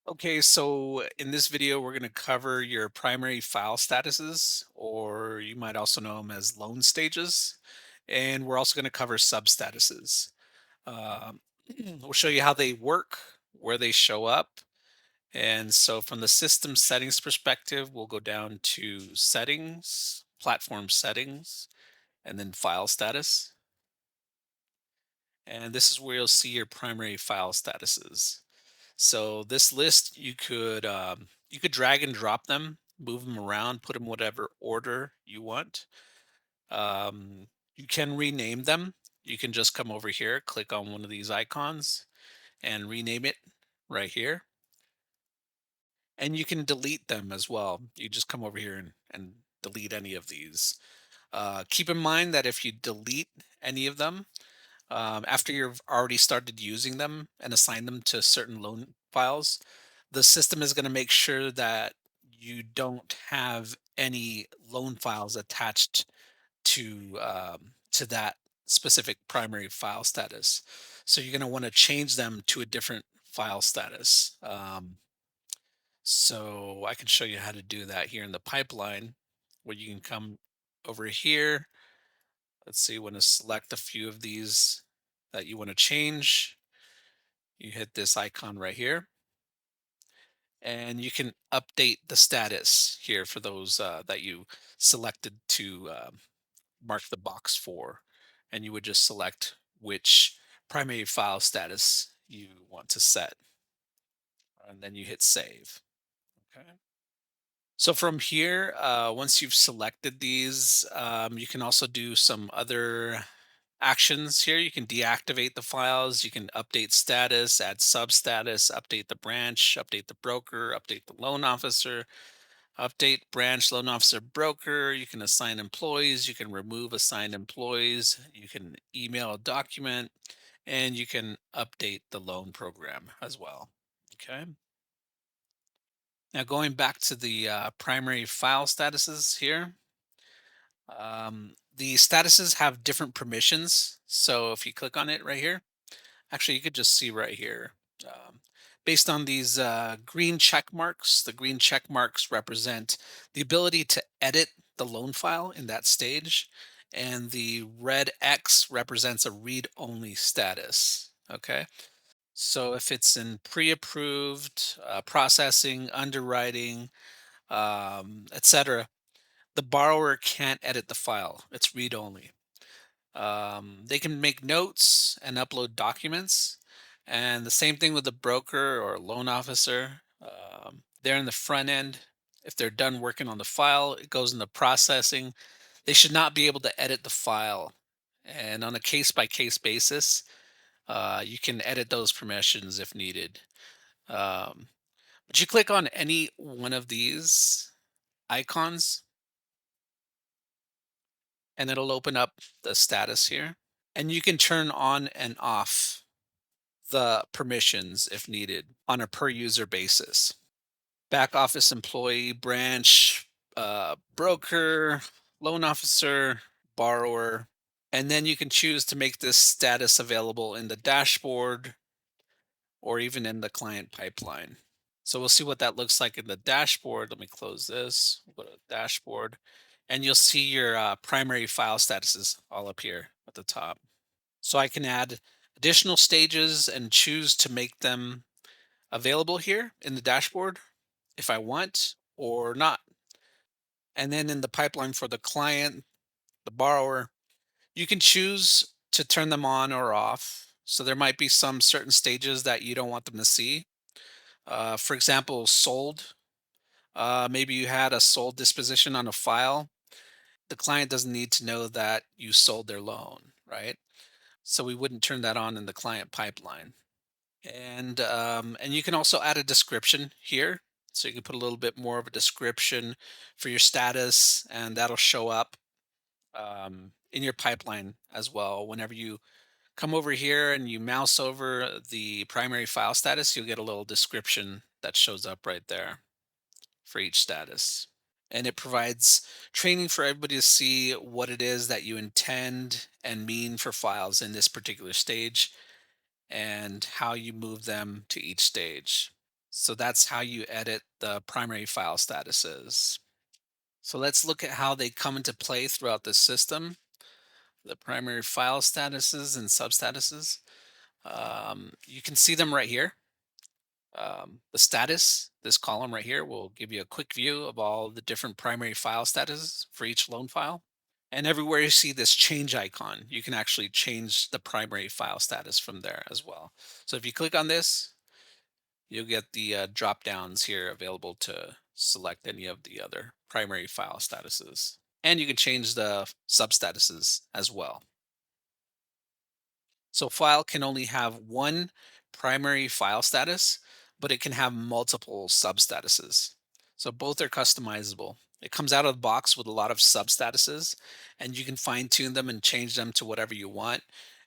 Okay, so in this video, we're going to cover your primary file statuses, or you might also know them as loan stages. And we're also going to cover substatuses. Um, we'll show you how they work, where they show up. And so, from the system settings perspective, we'll go down to settings, platform settings, and then file status. And this is where you'll see your primary file statuses. So this list you could drag and drop them, move them around, put them whatever order you want. You can rename them. You can just come over here, click on one of these icons, and rename it right here. And you can delete them as well. You just come over here and delete any of these. Keep in mind that if you delete any of them, after you've already started using them and assign them to certain loan files, the system is going to make sure that you don't have any loan files attached to that specific primary file status. So you're going to want to change them to a different file status. So I can show you how to do that here in the pipeline, where you can come over here. Let's see, want to select a few of these that you want to change. You hit this icon right here, and you can update the status here for those that you selected to mark the box for. And you would just select which primary file status you want to set, and then you hit save. Okay. So from here, once you've selected these, you can also do some other actions here. You can deactivate the files, you can update status, add substatus, update the branch, update the broker, update the loan officer, update branch, loan officer, broker. You can assign employees, you can remove assigned employees, you can email a document, and you can update the loan program as well. Okay. Now going back to the primary file statuses here, the statuses have different permissions. So if you click on it right here, actually you could just see right here, um, based on these green check marks, the green check marks represent the ability to edit the loan file in that stage. And the red X represents a read-only status. Okay. So if it's in pre-approved, processing, underwriting, etc., the borrower can't edit the file. It's read only. They can make notes and upload documents. And the same thing with the broker or loan officer. They're in the front end. If they're done working on the file, it goes into processing. They should not be able to edit the file. And on a case by case basis, you can edit those permissions if needed. Um, but you click on any one of these icons, and it'll open up the status here. And you can turn on and off the permissions if needed on a per user basis. Back office employee, branch, broker, loan officer, borrower. And then you can choose to make this status available in the dashboard or even in the client pipeline. So we'll see what that looks like in the dashboard. Let me close this. We'll go to dashboard, and you'll see your primary file statuses all up here at the top. So I can add additional stages and choose to make them available here in the dashboard if I want or not. And then in the pipeline for the client, the borrower, you can choose to turn them on or off. So there might be some certain stages that you don't want them to see. For example, sold. Maybe you had a sold disposition on a file. The client doesn't need to know that you sold their loan, right? So we wouldn't turn that on in the client pipeline. And you can also add a description here. So you can put a little bit more of a description for your status, and that'll show up in your pipeline as well. Whenever you come over here and you mouse over the primary file status, you'll get a little description that shows up right there for each status. And it provides training for everybody to see what it is that you intend and mean for files in this particular stage and how you move them to each stage. So that's how you edit the primary file statuses. So let's look at how they come into play throughout the system. The primary file statuses and substatuses. You can see them right here. The status, this column right here, will give you a quick view of all the different primary file statuses for each loan file. And everywhere you see this change icon, you can actually change the primary file status from there as well. So if you click on this, you'll get the drop downs here available to select any of the other primary file statuses. And you can change the substatuses as well. So file can only have one primary file status, but it can have multiple substatuses. So both are customizable. It comes out of the box with a lot of substatuses, and you can fine tune them and change them to whatever you want.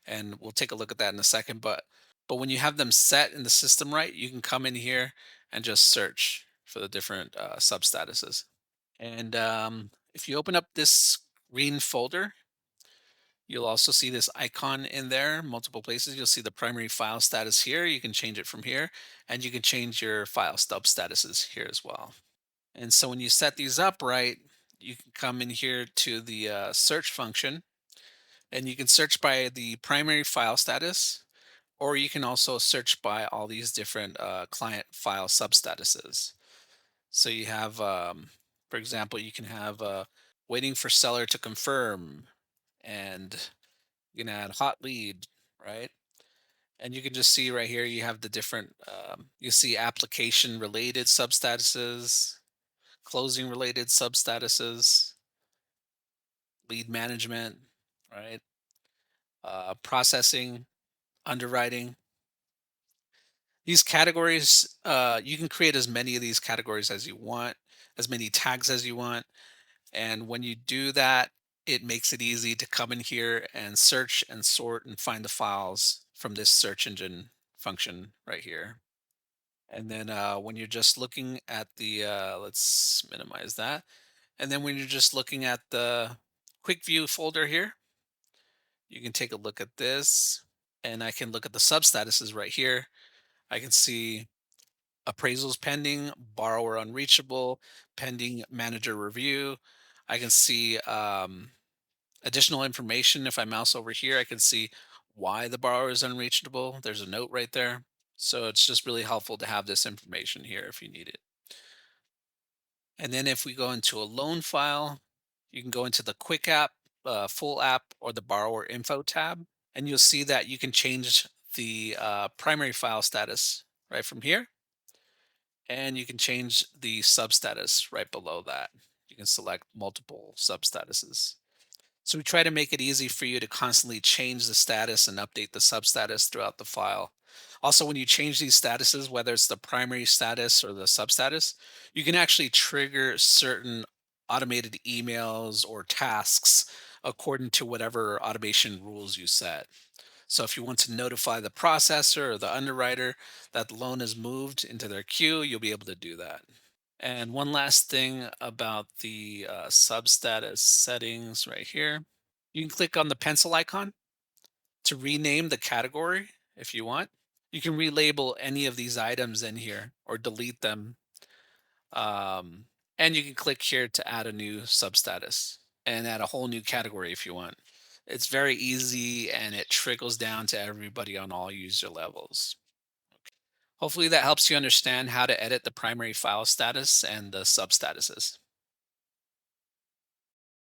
And we'll take a look at that in a second. But when you have them set in the system right, you can come in here and just search for the different substatuses. And if you open up this green folder, you'll also see this icon in there, multiple places. You'll see the primary file status here. You can change it from here, and you can change your file stub statuses here as well. And so when you set these up right, you can come in here to the search function, and you can search by the primary file status, or you can also search by all these different client file substatuses. So you have, for example, you can have waiting for seller to confirm, and you can add hot lead, right? And you can just see right here, you have the different, you see application related substatuses, closing related substatuses, lead management, right? Processing, underwriting. These categories, you can create as many of these categories as you want, as many tags as you want. And when you do that, it makes it easy to come in here and search and sort and find the files from this search engine function right here. And then when you're just looking at the, let's minimize that. And then when you're just looking at the quick view folder here, you can take a look at this, and I can look at the substatuses right here. I can see appraisals pending, borrower unreachable, pending manager review. I can see additional information. If I mouse over here, I can see why the borrower is unreachable. There's a note right there. So it's just really helpful to have this information here if you need it. And then if we go into a loan file, you can go into the quick app, full app, or the borrower info tab. And you'll see that you can change the primary file status right from here. And you can change the substatus right below that. You can select multiple substatuses. So we try to make it easy for you to constantly change the status and update the substatus throughout the file. Also, when you change these statuses, whether it's the primary status or the substatus, you can actually trigger certain automated emails or tasks according to whatever automation rules you set. So if you want to notify the processor or the underwriter that the loan is moved into their queue, you'll be able to do that. And one last thing about the substatus settings right here. You can click on the pencil icon to rename the category if you want. You can relabel any of these items in here or delete them. And you can click here to add a new substatus and add a whole new category if you want. It's very easy and it trickles down to everybody on all user levels. Hopefully that helps you understand how to edit the primary file status and the substatuses.